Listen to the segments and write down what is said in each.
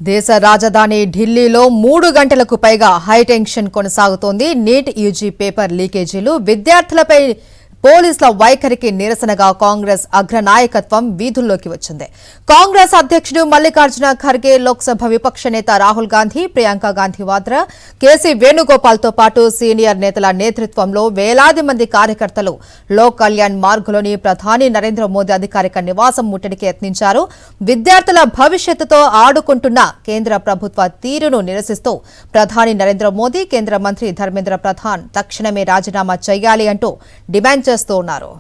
దేశ రాజధాని ఢిల్లీలో 3 గంటలకు పైగా హైటెన్షన్ కొనసాగుతోంది. నీట్ యూజీ పేపర్ లీకేజీలు, విద్యార్థులపై పోలీసుల వైఖరికి నిరసనగా కాంగ్రెస్ అగ్రనాయకత్వం వీధుల్లోకి వచ్చింది. కాంగ్రెస్ అధ్యక్షుడు మల్లికార్జున ఖర్గే, లోక్సభ విపక్ష నేత రాహుల్ గాంధీ, ప్రియాంక గాంధీ వాద్రా, కేసీ వేణుగోపాల్తో పాటు సీనియర్ నేతల నేతృత్వంలో వేలాది మంది కార్యకర్తలు లోక్ కళ్యాణ్ మార్గ్లోని ప్రధాని నరేంద్ర మోదీ అధికారిక నివాసం ముట్టడికి యత్నించారు. విద్యార్థుల భవిష్యత్తుతో ఆడుకుంటున్న కేంద్ర ప్రభుత్వ తీరును నిరసిస్తూ ప్రధాని నరేంద్ర మోదీ, కేంద్ర మంత్రి ధర్మేంద్ర ప్రధాన్ తక్షణమే రాజీనామా చేయాలి అంటూ డిమాండ్ చేస్తూ ఉన్నారు.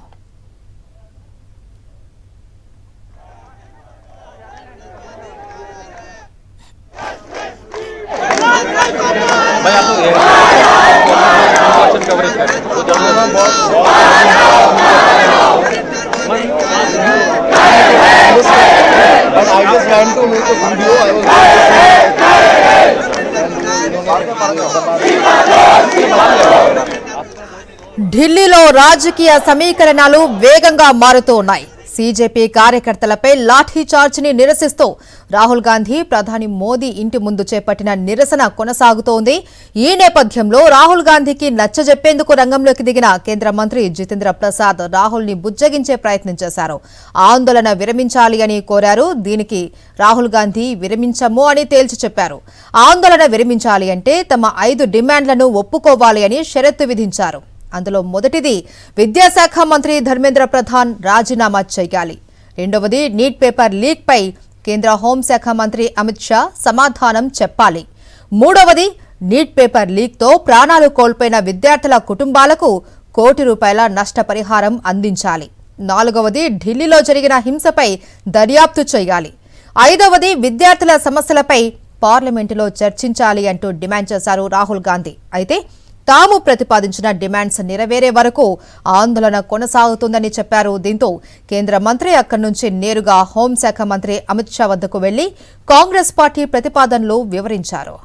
ఢిల్లీలో రాజకీయ సమీకరణాలు వేగంగా మారుతూ ఉన్నాయి. సీజేపీ కార్యకర్తలపై లాఠీ చార్జిని నిరసిస్తూ రాహుల్ గాంధీ, ప్రధాని మోదీ ఇంటి ముందు చేపట్టిన నిరసన కొనసాగుతోంది. ఈ నేపథ్యంలో రాహుల్ గాంధీకి నచ్చజెప్పేందుకు రంగంలోకి దిగిన కేంద్ర మంత్రి జితేంద్ర ప్రసాద్ రాహుల్ ని బుజ్జగించే ప్రయత్నం చేశారు. ఆందోళన విరమించాలి అని కోరారు. దీనికి రాహుల్ గాంధీ విరమించము అని తేల్చి చెప్పారు. ఆందోళన విరమించాలి అంటే తమ 5 డిమాండ్లను ఒప్పుకోవాలి అని షరతు విధించారు. అందులో మొదటిది విద్యాశాఖ మంత్రి ధర్మేంద్ర ప్రధాన్ రాజీనామా చేయాలి. రెండవది నీట్ పేపర్ లీక్ పై కేంద్ర హోంశాఖ మంత్రి అమిత్ షా సమాధానం చెప్పాలి. మూడవది నీట్ పేపర్ లీక్ తో ప్రాణాలు కోల్పోయిన విద్యార్థుల కుటుంబాలకు ₹1 కోటి నష్టపరిహారం అందించాలి. నాలుగవది ఢిల్లీలో జరిగిన హింసపై దర్యాప్తు చేయాలి. ఐదవది విద్యార్థుల సమస్యలపై పార్లమెంటులో చర్చించాలి అంటూ డిమాండ్ చేశారు రాహుల్ గాంధీ. అయితే తాము ప్రతిపాదించిన డిమాండ్స్ నెరవేరే వరకు ఆందోళన కొనసాగుతుందని చెప్పారు. దీంతో కేంద్ర మంత్రి అక్కడి నుంచి నేరుగా హోంశాఖ మంత్రి అమిత్ షా వద్దకు వెళ్లి కాంగ్రెస్ పార్టీ ప్రతిపాదనలు వివరించారు.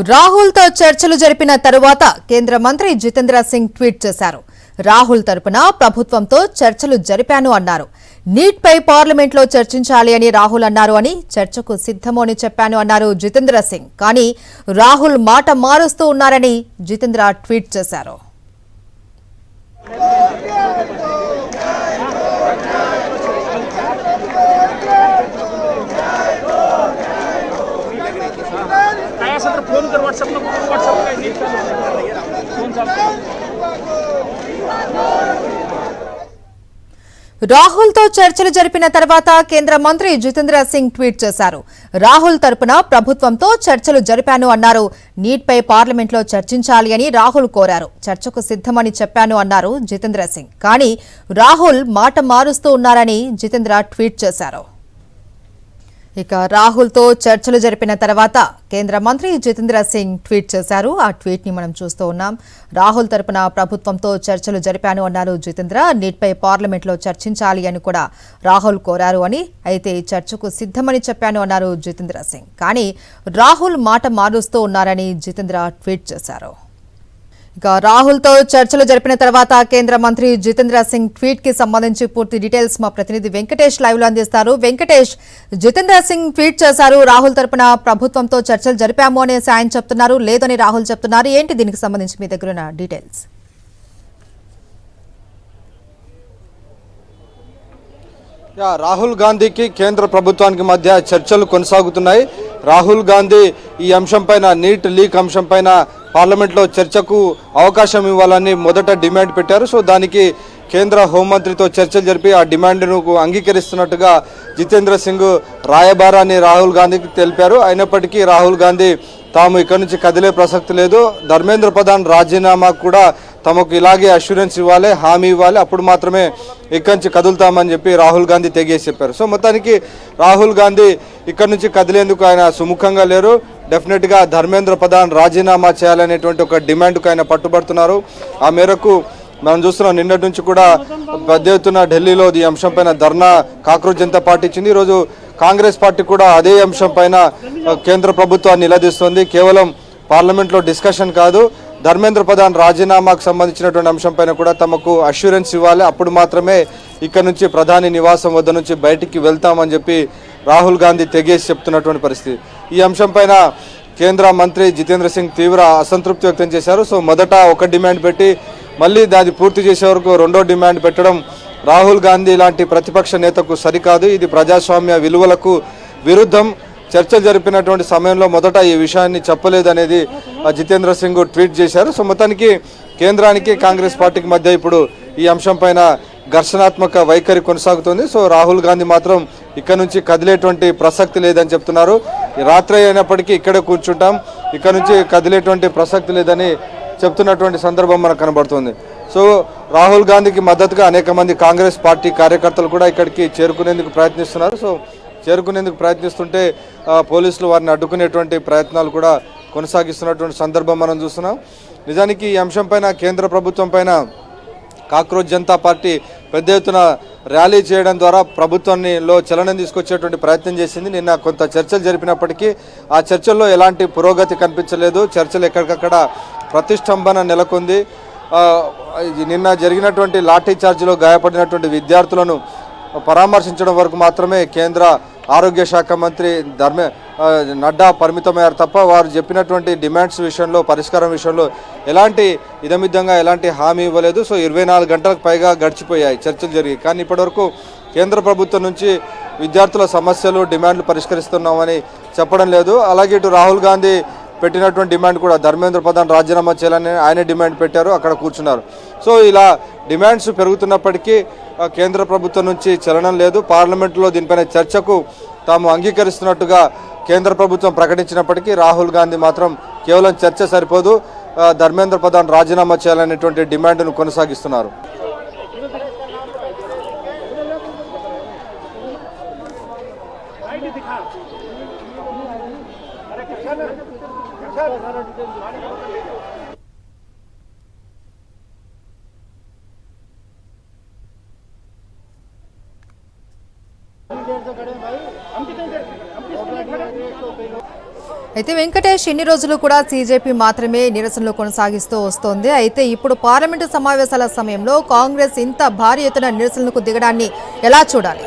రాహుల్ తో చర్చలు జరిపిన తరువాత కేంద్ర మంత్రి జితేంద్ర సింగ్ ట్వీట్ చేశారు. రాహుల్ తరపున ప్రభుత్వంతో చర్చలు జరిపాను అన్నారు. నీట్ పై పార్లమెంట్లో చర్చించాలి అని రాహుల్ అన్నారు అని, చర్చకు సిద్ధము అని చెప్పాను అన్నారు జితేంద్ర సింగ్. కానీ రాహుల్ మాట మారుస్తూ ఉన్నారని జితేంద్ర ట్వీట్ చేశారు. फोन कर व्हाट्सएप का नीट फोन రాహుల్ తో చర్చలు జరిపిన తర్వాత కేంద్ర మంత్రి జితేంద్ర సింగ్ ట్వీట్ చేశారు. రాహుల్ తరపున ప్రభుత్వంతో చర్చలు జరిపాను అన్నారు. నీట్ పై పార్లమెంట్లో చర్చించాలి అని రాహుల్ కోరారు. చర్చకు సిద్ధమని చెప్పాను అన్నారు జితేంద్ర సింగ్. కానీ రాహుల్ మాట మారుస్తూ ఉన్నారని జితేంద్ర ట్వీట్ చేశారు. ఇక రాహుల్ తో చర్చలు జరిపిన తర్వాత కేంద్ర మంత్రి జితేంద్ర సింగ్ ట్వీట్ చేశారు. ఆ ట్వీట్ ని మనం చూస్తూ ఉన్నాం. రాహుల్ తరపున ప్రభుత్వంతో చర్చలు జరిపాను అన్నారు జితేంద్ర. నీట్ పై పార్లమెంట్లో చర్చించాలి అని కూడా రాహుల్ కోరారు అని, అయితే చర్చకు సిద్ధమని చెప్పాను అన్నారు జితేంద్ర సింగ్. కానీ రాహుల్ మాట మారుస్తూ ఉన్నారని జితేంద్ర ట్వీట్ చేశారు. ఇక రాహుల్ తో చర్చలు జరిపిన తర్వాత కేంద్ర మంత్రి జితేంద్ర సింగ్ ట్వీట్ కి సంబంధించి పూర్తి డీటెయిల్స్ మా ప్రతినిధి వెంకటేష్ లైవ్ లో అందిస్తారు. వెంకటేష్, జితేంద్ర సింగ్ ట్వీట్ చేశారు. రాహుల్ తరపున ప్రభుత్వంతో చర్చలు జరిపాము అనేసి ఆయన చెప్తున్నారు, లేదని రాహుల్ చెప్తున్నారు. ఏంటి దీనికి సంబంధించి మీ దగ్గర ఉన్న డీటెయిల్స్? రాహుల్ గాంధీకి కేంద్ర ప్రభుత్వానికి మధ్య చర్చలు కొనసాగుతున్నాయి. రాహుల్ గాంధీ ఈ అంశంపైన, నీట్ లీక్ అంశంపైన పార్లమెంట్లో చర్చకు అవకాశం ఇవ్వాలని మొదట డిమాండ్ పెట్టారు. సో దానికి కేంద్ర హోంమంత్రితో చర్చలు జరిపి ఆ డిమాండ్ను అంగీకరిస్తున్నట్టుగా జితేంద్ర సింగ్ రాయబారాన్ని రాహుల్ గాంధీకి తెలిపారు. అయినప్పటికీ రాహుల్ గాంధీ తాము ఇక్కడి నుంచి కదిలే ప్రసక్తి లేదు, ధర్మేంద్ర ప్రధాన్ రాజీనామా కూడా తమకు ఇలాగే అష్యూరెన్స్ ఇవ్వాలి, హామీ ఇవ్వాలి, అప్పుడు మాత్రమే ఇక్కడి నుంచి కదులుతామని చెప్పి రాహుల్ గాంధీ తెగేసి చెప్పారు. సో మొత్తానికి రాహుల్ గాంధీ ఇక్కడ నుంచి కదిలేందుకు ఆయన సుముఖంగా లేరు. డెఫినెట్గా ధర్మేంద్ర ప్రధాన్ రాజీనామా చేయాలనేటువంటి ఒక డిమాండ్కు ఆయన పట్టుబడుతున్నారు. ఆ మేరకు మనం చూస్తున్నాం నిన్నటి నుంచి కూడా పెద్ద ఎత్తున ఢిల్లీలో ఈ అంశం పైన ధర్నా కాక్రోచ్ జనతా పార్టీ ఇచ్చింది. ఈరోజు కాంగ్రెస్ పార్టీ కూడా అదే అంశం పైన కేంద్ర ప్రభుత్వాన్ని నిలదీస్తుంది. కేవలం పార్లమెంట్లో డిస్కషన్ కాదు, ధర్మేంద్ర ప్రధాన్ రాజీనామాకు సంబంధించినటువంటి అంశం పైన కూడా తమకు అష్యూరెన్స్ ఇవ్వాలి, అప్పుడు మాత్రమే ఇక్కడ నుంచి ప్రధాని నివాసం వద్ద నుంచి బయటికి వెళ్తామని చెప్పి రాహుల్ గాంధీ తెగేసి చెప్తున్నటువంటి పరిస్థితి. ఈ అంశం పైన కేంద్ర మంత్రి జితేంద్ర సింగ్ తీవ్ర అసంతృప్తి వ్యక్తం చేశారు. సో మొదట ఒక డిమాండ్ పెట్టి మళ్ళీ దాన్ని పూర్తి చేసే వరకు రెండో డిమాండ్ పెట్టడం రాహుల్ గాంధీ లాంటి ప్రతిపక్ష నేతకు సరికాదు, ఇది ప్రజాస్వామ్య విలువలకు విరుద్ధం. చర్చలు జరిపినటువంటి సమయంలో మొదట ఈ విషయాన్ని చెప్పలేదనేది జితేంద్ర సింగ్ ట్వీట్ చేశారు. సో మొత్తానికి కేంద్రానికి కాంగ్రెస్ పార్టీకి మధ్య ఇప్పుడు ఈ అంశం పైన ఘర్షణాత్మక వైఖరి కొనసాగుతుంది. సో రాహుల్ గాంధీ మాత్రం ఇక్కడ నుంచి కదిలేటువంటి ప్రసక్తి లేదని చెప్తున్నారు. రాత్రి అయినప్పటికీ ఇక్కడే కూర్చుంటాం, ఇక్కడ నుంచి కదిలేటువంటి ప్రసక్తి లేదని చెప్తున్నటువంటి సందర్భం మనకు కనబడుతుంది. సో రాహుల్ గాంధీకి మద్దతుగా అనేక మంది కాంగ్రెస్ పార్టీ కార్యకర్తలు కూడా ఇక్కడికి చేరుకునేందుకు ప్రయత్నిస్తున్నారు. సో చేరుకునేందుకు ప్రయత్నిస్తుంటే పోలీసులు వారిని అడ్డుకునేటువంటి ప్రయత్నాలు కూడా కొనసాగిస్తున్నటువంటి సందర్భం మనం చూస్తున్నాం. నిజానికి ఈ అంశం పైన కేంద్ర ప్రభుత్వం పైన కాక్రోచ్ జనతా పార్టీ పెద్ద ఎత్తున ర్యాలీ చేయడం ద్వారా ప్రభుత్వంలో చలనం తీసుకొచ్చేటువంటి ప్రయత్నం చేసింది. నిన్న కొంత చర్చలు జరిపినప్పటికీ ఆ చర్చల్లో ఎలాంటి పురోగతి కనిపించలేదు. చర్చలు ఎక్కడికక్కడ ప్రతిష్టంభన నెలకొంది. నిన్న జరిగినటువంటి లాఠీ చార్జీలో గాయపడినటువంటి విద్యార్థులను పరామర్శించడం వరకు మాత్రమే కేంద్ర ఆరోగ్య శాఖ మంత్రి నడ్డా పరిమితమయ్యారు తప్ప వారు చెప్పినటువంటి డిమాండ్స్ విషయంలో, పరిష్కారం విషయంలో ఎలాంటి ఇదమిద్దంగా ఎలాంటి హామీ ఇవ్వలేదు. సో 24 గంటలకు పైగా గడిచిపోయాయి చర్చలు జరిగి, కానీ ఇప్పటివరకు కేంద్ర ప్రభుత్వం నుంచి విద్యార్థుల సమస్యలు, డిమాండ్లు పరిష్కరిస్తున్నామని చెప్పడం లేదు. అలాగే ఇటు రాహుల్ గాంధీ పెట్టినటువంటి డిమాండ్ కూడా ధర్మేంద్ర ప్రధాన్ రాజీనామా చేయాలని ఆయన డిమాండ్ పెట్టారు, అక్కడ కూర్చున్నారు. సో ఇలా డిమాండ్స్ పెరుగుతున్నప్పటికీ కేంద్ర ప్రభుత్వం నుంచి చలనం లేదు. పార్లమెంట్లో దీనిపైన చర్చకు తాము అంగీకరిస్తున్నట్టుగా కేంద్ర ప్రభుత్వం ప్రకటించినప్పటికీ రాహుల్ గాంధీ మాత్రం కేవలం చర్చ సరిపోదు, ధర్మేంద్ర ప్రధాన్ రాజీనామా చేయాలనేటువంటి డిమాండ్ను కొనసాగిస్తున్నారు. అయితే వెంకటేష్ ఇన్ని రోజులు కూడా సీజేపీ మాత్రమే నిరసనలు కొనసాగిస్తూ వస్తోంది. అయితే ఇప్పుడు పార్లమెంటు సమావేశాల సమయంలో కాంగ్రెస్ ఇంత భారీ ఎత్తున నిరసనలకు దిగడాన్ని ఎలా చూడాలి?